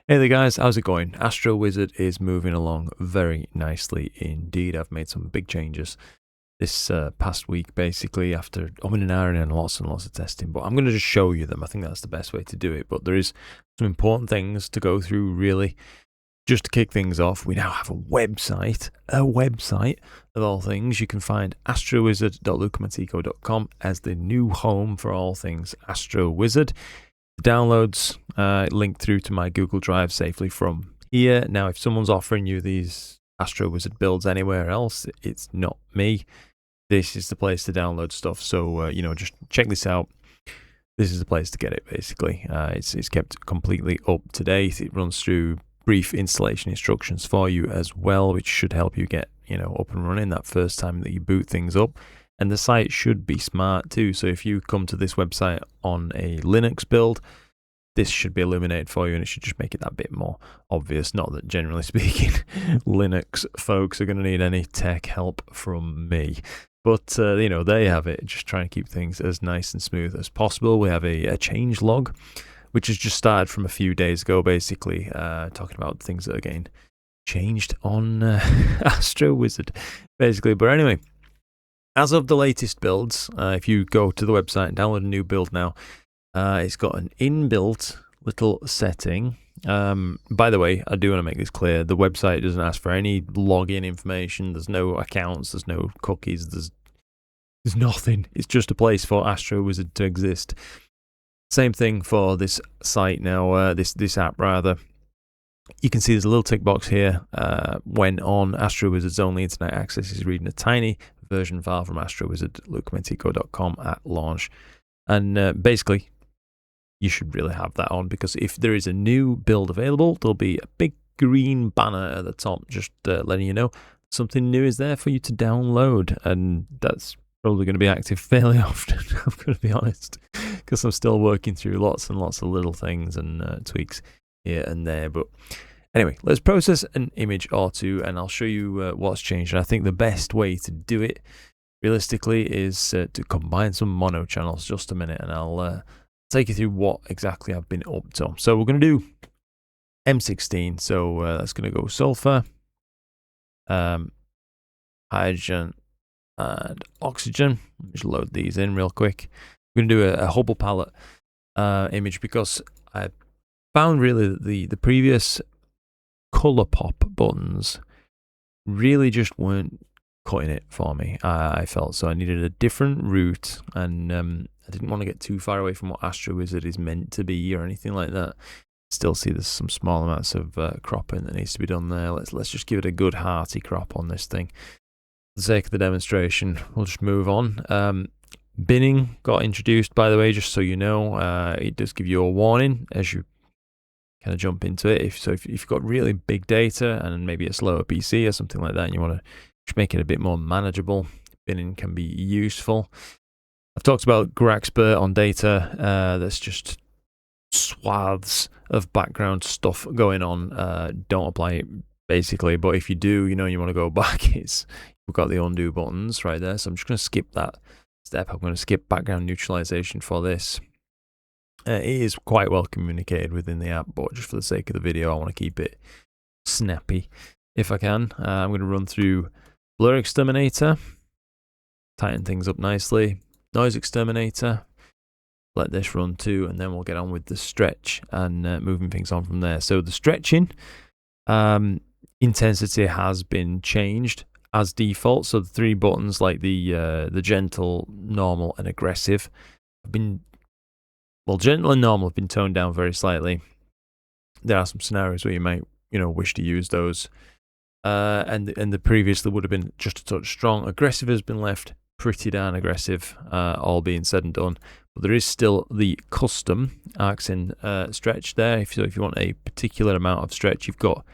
Hey there guys, how's it going? AstroWizard is moving along very nicely indeed. I've made some big changes this past week, basically, after an hour and lots of testing, but I'm going to just show you them. I think that's the best way to do it, but there is some important things to go through, really. Just to kick things off, we now have a website of all things. You can find astrowizard.lucamatico.com as the new home for all things AstroWizard. Downloads link through to my Google Drive safely from here. Now, if someone's offering you these AstroWizard builds anywhere else, it's not me. This is the place to download stuff. So, just check this out. This is the place to get it, basically. It's kept completely up to date. It runs through brief installation instructions for you as well, which should help you get, up and running that first time that you boot things up. And the site should be smart too. So if you come to this website on a Linux build, this should be illuminated for you, and it should just make it that bit more obvious. Not that, generally speaking, Linux folks are going to need any tech help from me. But, they have it. Just trying to keep things as nice and smooth as possible. We have a change log, which has just started from a few days ago, basically, talking about things that are getting changed on AstroWizard, basically. But anyway, as of the latest builds, if you go to the website and download a new build now, it's got an inbuilt little setting. By the way, I do want to make this clear. The website doesn't ask for any login information. There's no accounts. There's no cookies. There's nothing. It's just a place for AstroWizard to exist. Same thing for this site now, this app rather. You can see there's a little tick box here. When on AstroWizard's only internet access is reading a tiny version file from AstroWizard.lucamatico.com at launch. And basically, you should really have that on, because if there is a new build available, there'll be a big green banner at the top just letting you know something new is there for you to download. And that's probably going to be active fairly often, I'm going to be honest, because I'm still working through lots and lots of little things and tweaks here and there. But anyway, let's process an image or two and I'll show you what's changed. And I think the best way to do it realistically is to combine some mono channels. Just a minute and I'll take you through what exactly I've been up to. So we're going to do M16. So that's going to go sulfur, hydrogen and oxygen. Let me just load these in real quick. We're going to do a Hubble palette image, because I found really that the previous color pop buttons really just weren't cutting it for me. I felt so I needed a different route, and I didn't want to get too far away from what AstroWizard is meant to be or anything like that. Still see there's some small amounts of cropping that needs to be done there. Let's just give it a good hearty crop on this thing. For the sake of the demonstration, we'll just move on. Binning got introduced, by the way, just so you know. It does give you a warning as you kind of jump into it. If you've got really big data and maybe a slower PC or something like that, and you want to just make it a bit more manageable, binning can be useful. I've talked about GradientXTerminator on data. That's just swaths of background stuff going on. Don't apply it, basically. But if you do, you want to go back, we've got the undo buttons right there. So I'm just going to skip that step. I'm going to skip background neutralization for this. It is quite well communicated within the app, but just for the sake of the video, I want to keep it snappy if I can. I'm going to run through BlurXTerminator, tighten things up nicely. NoiseXTerminator, let this run too, and then we'll get on with the stretch and moving things on from there. So the stretching intensity has been changed as default. So the three buttons, like the gentle, normal, and aggressive, have been, well, gentle and normal have been toned down very slightly. There are some scenarios where you might, wish to use those. And the previously would have been just a touch strong. Aggressive has been left pretty darn aggressive, all being said and done. But there is still the custom arcsine stretch there. If you want a particular amount of stretch, you've got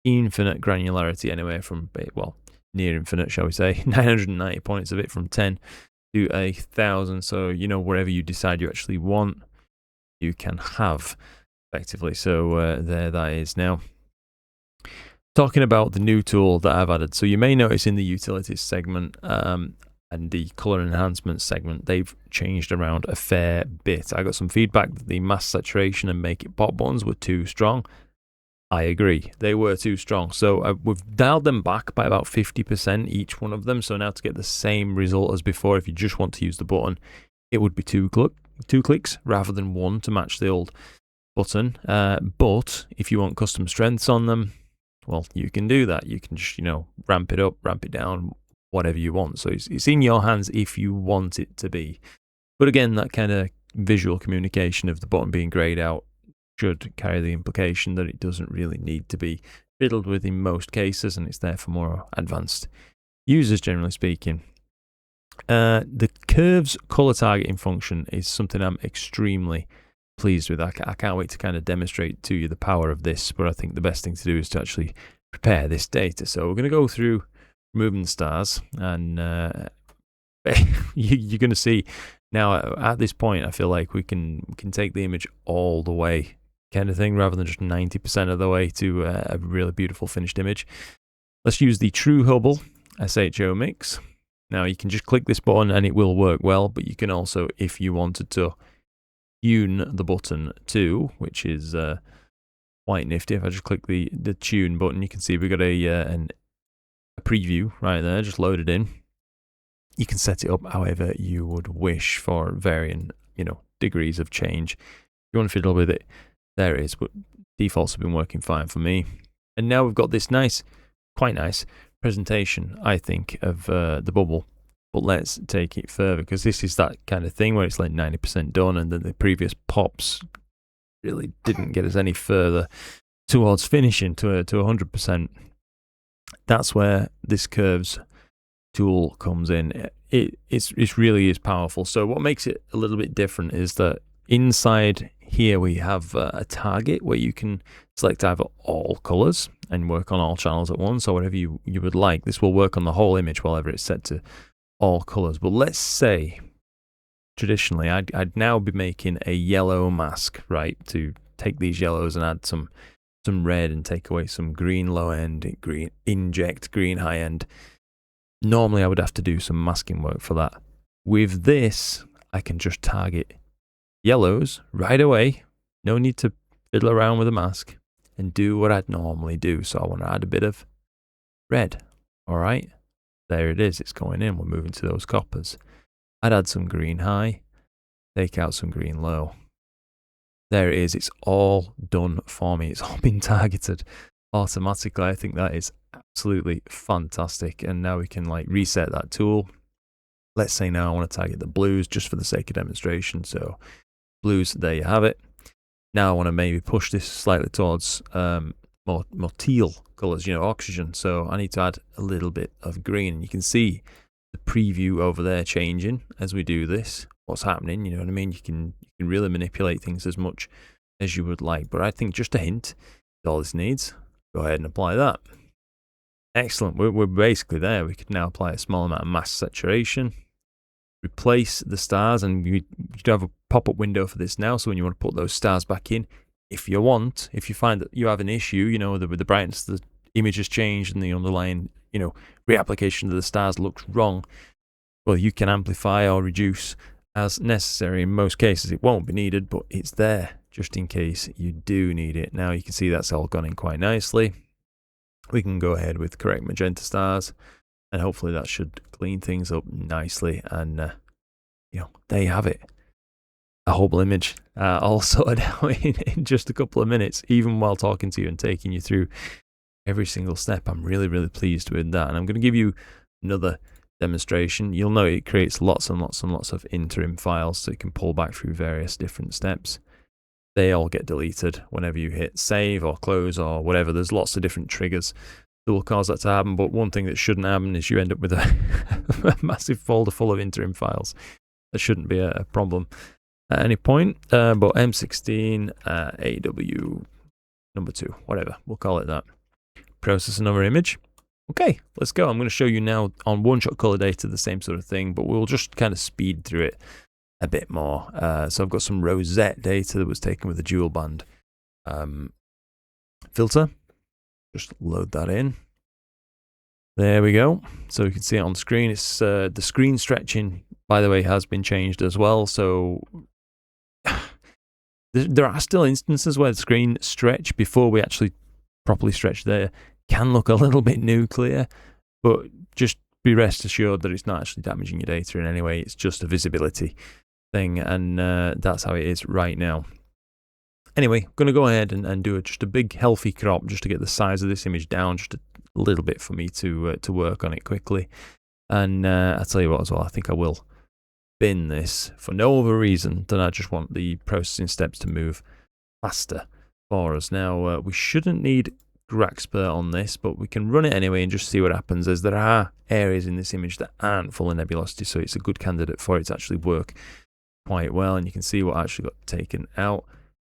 infinite granularity anywhere from, well, near infinite, shall we say, 990 points of it from 10 to 1,000. So, wherever you decide you actually want, you can have, effectively. So there that is. Now, talking about the new tool that I've added. So you may notice in the utilities segment and the color enhancement segment, they've changed around a fair bit. I got some feedback that the mask saturation and make it pop buttons were too strong. I agree. They were too strong. So we've dialed them back by about 50% each one of them. So now to get the same result as before, if you just want to use the button, it would be two clicks rather than one to match the old button. But if you want custom strengths on them, well, you can do that. You can just, ramp it up, ramp it down, whatever you want. So it's in your hands if you want it to be. But again, that kind of visual communication of the button being grayed out should carry the implication that it doesn't really need to be fiddled with in most cases, and it's there for more advanced users, generally speaking. The curves color targeting function is something I'm extremely pleased with. I can't wait to kind of demonstrate to you the power of this, but I think the best thing to do is to actually prepare this data. So we're going to go through removing the stars, and you're going to see now at this point, I feel like we can take the image all the way kind of thing, rather than just 90% of the way to a really beautiful finished image. Let's use the True Hubble SHO mix. Now you can just click this button and it will work well, but you can also, if you wanted to, tune the button too, which is quite nifty. If I just click the tune button, you can see we've got a preview right there, just loaded in. You can set it up however you would wish for varying, degrees of change. If you want to fiddle with it, there it is, but defaults have been working fine for me. And now we've got this quite nice presentation, I think, of the bubble. But let's take it further, because this is that kind of thing where it's like 90% done, and then the previous pops really didn't get us any further towards finishing to 100%. That's where this curves tool comes in. It really is powerful. So what makes it a little bit different is that inside here we have a target where you can select either all colors and work on all channels at once, or whatever you would like. This will work on the whole image, wherever it's set to all colors. But let's say traditionally I'd now be making a yellow mask, right, to take these yellows and add some red and take away some green low end, inject green high end. Normally I would have to do some masking work for that. With this, I can just target yellows right away. No need to fiddle around with a mask, and do what I'd normally do. So I want to add a bit of red. All right, there it is. It's going in. We're moving to those coppers. I'd add some green high, take out some green low. There it is. It's all done for me. It's all been targeted automatically. I think that is absolutely fantastic. And now we can reset that tool. Let's say now I want to target the blues just for the sake of demonstration. So blues, there you have it. Now I want to maybe push this slightly towards more teal colors, oxygen. So I need to add a little bit of green. And you can see the preview over there changing as we do this. What's happening, you know what I mean? You can really manipulate things as much as you would like. But I think just a hint is all this needs. Go ahead and apply that. Excellent. We're basically there. We could now apply a small amount of mask saturation. Replace the stars, and you have a pop-up window for this now. So when you want to put those stars back in, if you find that you have an issue, with the brightness, the image has changed and the underlying, reapplication of the stars looks wrong, well, you can amplify or reduce as necessary. In most cases, it won't be needed, but it's there just in case you do need it. Now you can see that's all gone in quite nicely. We can go ahead with correct magenta stars, and hopefully that should clean things up nicely. And, there you have it. A Hubble image all sorted out in just a couple of minutes, even while talking to you and taking you through every single step. I'm really, really pleased with that. And I'm going to give you another demonstration. You'll know it creates lots and lots and lots of interim files, so you can pull back through various different steps. They all get deleted whenever you hit save or close or whatever. There's lots of different triggers that will cause that to happen, but one thing that shouldn't happen is you end up with a massive folder full of interim files. That shouldn't be a problem at any point. But M16 AW number 2, whatever, we'll call it that. Process another image. Okay, let's go. I'm going to show you now on one-shot color data the same sort of thing, but we'll just kind of speed through it a bit more. So I've got some rosette data that was taken with a dual band filter. Just load that in. There we go. So you can see it on the screen. It's the screen stretching, by the way, has been changed as well. So there are still instances where the screen stretch before we actually properly stretched there. Can look a little bit nuclear, but just be rest assured that it's not actually damaging your data in any way. It's just a visibility thing, and that's how it is right now. Anyway, I'm going to go ahead and do just a big healthy crop just to get the size of this image down just a little bit for me to work on it quickly. And I'll tell you what as well, I think I will bin this for no other reason than I just want the processing steps to move faster for us. Now, we shouldn't need GradientXTerminator on this, but we can run it anyway and just see what happens, as there are areas in this image that aren't full of nebulosity, so it's a good candidate for it to actually work quite well, and you can see what actually got taken out.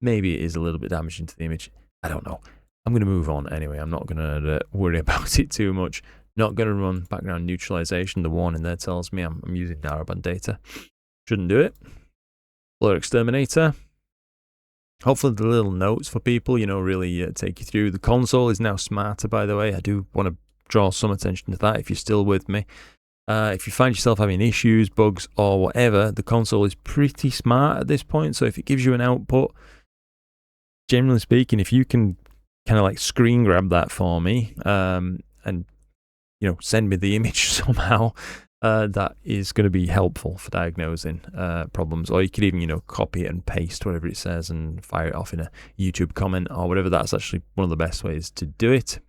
Maybe it is a little bit damaging to the image. I don't know. I'm going to move on anyway. I'm not going to worry about it too much. Not going to run background neutralization. The warning there tells me I'm using narrowband data. Shouldn't do it. BlurXTerminator. Hopefully the little notes for people, you know, really take you through. The console is now smarter, by the way. I do want to draw some attention to that if you're still with me. If you find yourself having issues, bugs, or whatever, the console is pretty smart at this point. So if it gives you an output, generally speaking, if you can kind of like screen grab that for me and, you know, send me the image somehow, that is going to be helpful for diagnosing problems. Or you could even, you know, copy it and paste whatever it says and fire it off in a YouTube comment or whatever. That's actually one of the best ways to do it.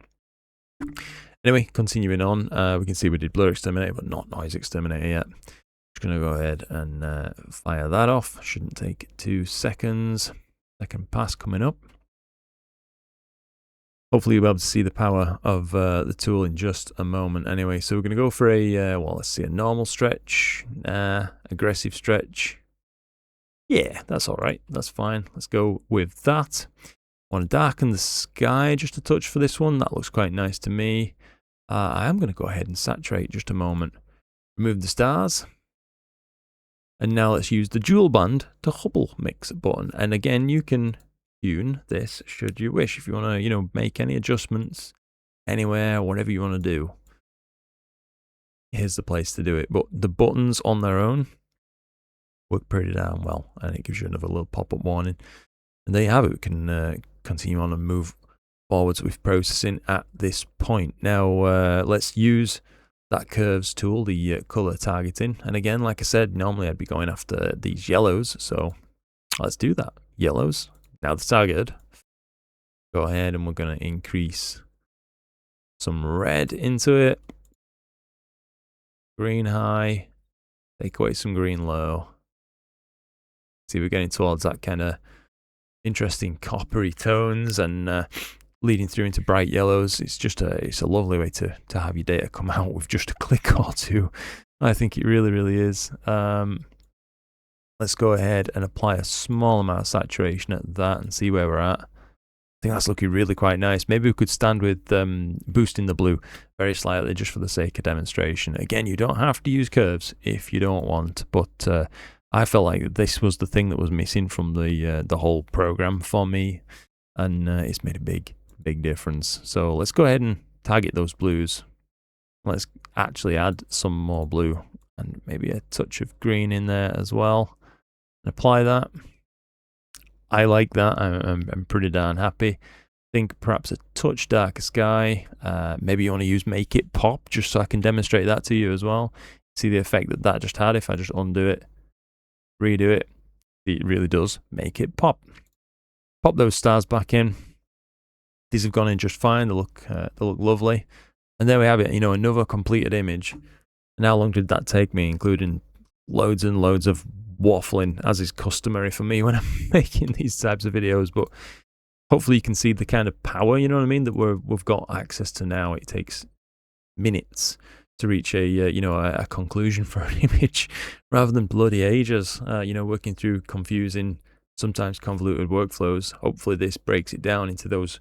Anyway, continuing on, we can see we did BlurXTerminator, but not NoiseXTerminator yet. Just going to go ahead and fire that off. Shouldn't take 2 seconds. Second pass coming up. Hopefully you'll be able to see the power of the tool in just a moment. Anyway, so we're going to go for a, well, let's see, a normal stretch, aggressive stretch. Yeah, that's all right. That's fine. Let's go with that. I want to darken the sky just a touch for this one. That looks quite nice to me. I am going to go ahead and saturate just a moment. Remove the stars. And now let's use the dual band to Hubble mix button. And again, you can tune this should you wish. If you want to, you know, make any adjustments anywhere, whatever you want to do, here's the place to do it. But the buttons on their own work pretty damn well, and it gives you another little pop-up warning. And there you have it. We can continue on and move forwards with processing at this point. Now let's use that curves tool, the color targeting. And again, like I said, normally I'd be going after these yellows, so let's do that. Yellows. Now the targeted. Go ahead and we're going to increase some red into it. Green high. Take away some green low. See, we're getting towards that kind of interesting coppery tones and leading through into bright yellows. It's just it's a lovely way to have your data come out with just a click or two. I think it really, really is. Let's go ahead and apply a small amount of saturation at that and see where we're at. I think that's looking really quite nice. Maybe we could stand with boosting the blue very slightly just for the sake of demonstration. Again, you don't have to use curves if you don't want, but I felt like this was the thing that was missing from the whole program for me, and it's made a big difference. So let's go ahead and target those blues. Let's actually add some more blue and maybe a touch of green in there as well. And apply that. I like that. I'm pretty darn happy. Think perhaps a touch darker sky. Maybe you want to use Make It Pop just so I can demonstrate that to you as well. See the effect that just had if I just undo it, redo it. It really does make it pop. Pop those stars back in. These have gone in just fine. They look lovely. And there we have it. You know, another completed image. And how long did that take me, including loads and loads of waffling, as is customary for me when I'm making these types of videos. But hopefully you can see the kind of power, you know what I mean, that we've got access to now. It takes minutes to reach a you know, a conclusion for an image rather than bloody ages. You know, working through confusing, sometimes convoluted workflows. Hopefully this breaks it down into those,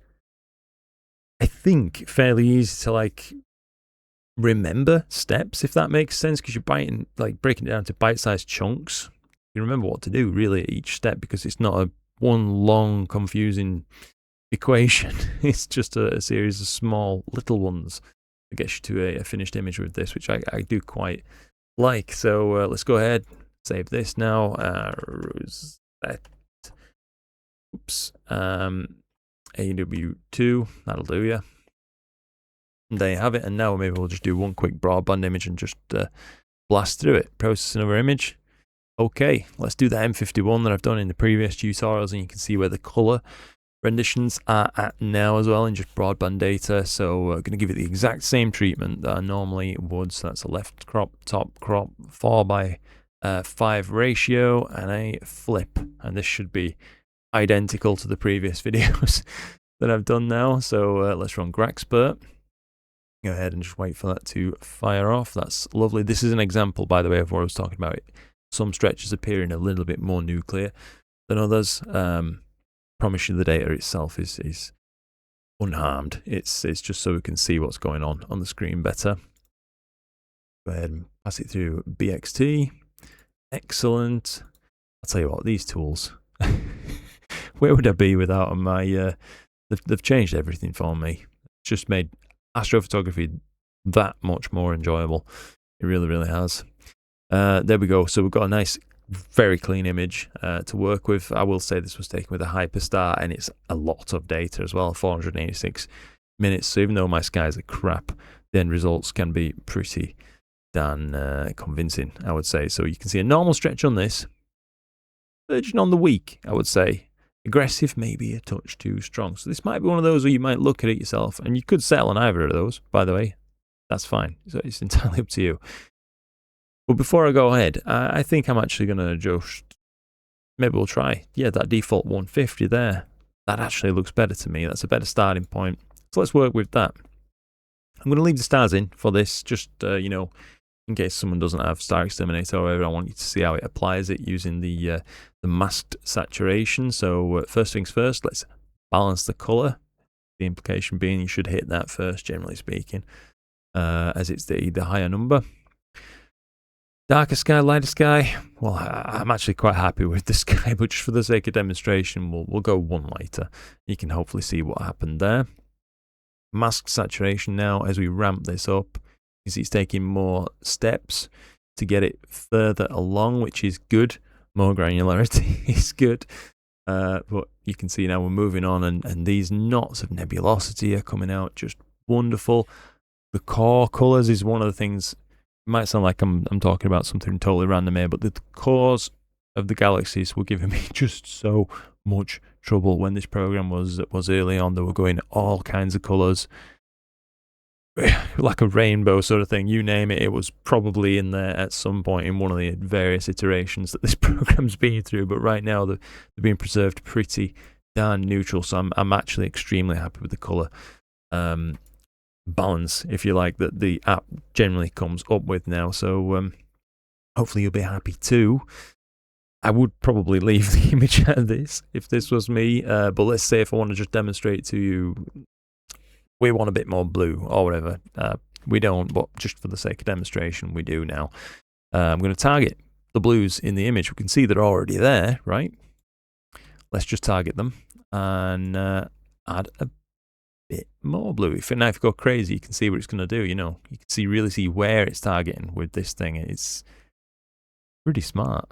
I think, fairly easy to like remember steps, if that makes sense, because you're breaking it down to bite-sized chunks. You remember what to do really at each step, because it's not a one long confusing equation. It's just a series of small little ones that gets you to a finished image with this, which I do quite like. So let's go ahead, save this now. Rosette. Oops. AW2, that'll do, yeah. And there you have it. And now maybe we'll just do one quick broadband image and just blast through it. Process another image. Okay, let's do the M51 that I've done in the previous tutorials, and you can see where the color renditions are at now as well in just broadband data. So I'm going to give it the exact same treatment that I normally would. So that's a left crop, top crop, 4:5 ratio, and a flip. And this should be identical to the previous videos that I've done now. So let's run GradientXpert. Go ahead and just wait for that to fire off. That's lovely. This is an example, by the way, of what I was talking about. Some stretches appearing a little bit more nuclear than others. Promise you the data itself is unharmed. It's just so we can see what's going on the screen better. Go ahead and pass it through BXT. Excellent. I'll tell you what, these tools, where would I be without them? They've changed everything for me. It's just made astrophotography that much more enjoyable. It really, really has. There we go. So we've got a nice, very clean image to work with. I will say this was taken with a Hyperstar, and it's a lot of data as well, 486 minutes. So even though my skies are crap, the end results can be pretty damn convincing, I would say. So you can see a normal stretch on this. Verging on the weak, I would say. Aggressive, maybe a touch too strong. So this might be one of those where you might look at it yourself, and you could settle on either of those, by the way. That's fine. So it's entirely up to you. But before I go ahead, I think I'm actually going to just, maybe we'll try, yeah, that default 150 there. That actually looks better to me. That's a better starting point. So let's work with that. I'm going to leave the stars in for this, just, you know, in case someone doesn't have StarXTerminator or whatever. I want you to see how it applies it using the masked saturation. So first things first, let's balance the color. The implication being you should hit that first, generally speaking, as it's the higher number. Darker sky, lighter sky. Well, I'm actually quite happy with the sky, but just for the sake of demonstration, we'll go one lighter. You can hopefully see what happened there. Masked saturation now, as we ramp this up, you see it's taking more steps to get it further along, which is good. More granularity is good. But you can see now we're moving on, and these knots of nebulosity are coming out, just wonderful. The core colors is one of the things. It might sound like I'm talking about something totally random here, but the cores of the galaxies were giving me just so much trouble when this program was early on. They were going all kinds of colors, like a rainbow sort of thing. You name it, it was probably in there at some point in one of the various iterations that this program's been through. But right now they're being preserved pretty darn neutral. So I'm actually extremely happy with the color balance, if you like, that the app generally comes up with now. So hopefully you'll be happy too. I would probably leave the image out of this if this was me, but let's say if I want to just demonstrate to you, we want a bit more blue or whatever. We don't, but just for the sake of demonstration, we do now. I'm going to target the blues in the image. We can see they're already there, right? Let's just target them and add a bit more blue. If you go crazy, you can see what it's going to do. You know, you can really see where it's targeting with this thing. It's pretty smart.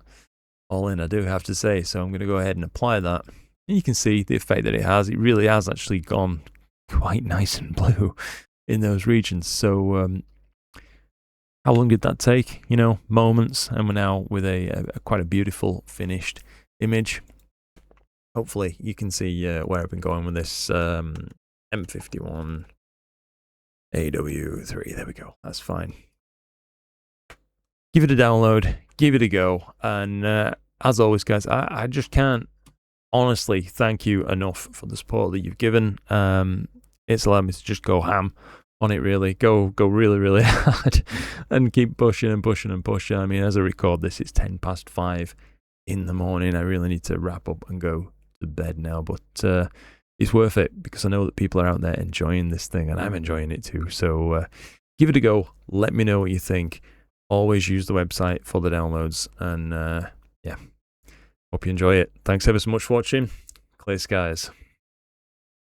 All in, I do have to say. So I'm going to go ahead and apply that. And you can see the effect that it has. It really has actually gone quite nice and blue in those regions. So how long did that take? You know, moments, and we're now with a quite a beautiful finished image. Hopefully you can see where I've been going with this M51 AW3. There we go. That's fine. Give it a download, give it a go, and as always, guys, I just can't honestly thank you enough for the support that you've given. It's allowed me to just go ham on it, really. Go really, really hard and keep pushing and pushing and pushing. I mean, as I record this, it's 5:10 in the morning. I really need to wrap up and go to bed now, but it's worth it because I know that people are out there enjoying this thing, and I'm enjoying it too. So give it a go. Let me know what you think. Always use the website for the downloads, and yeah, hope you enjoy it. Thanks ever so much for watching. Clear skies.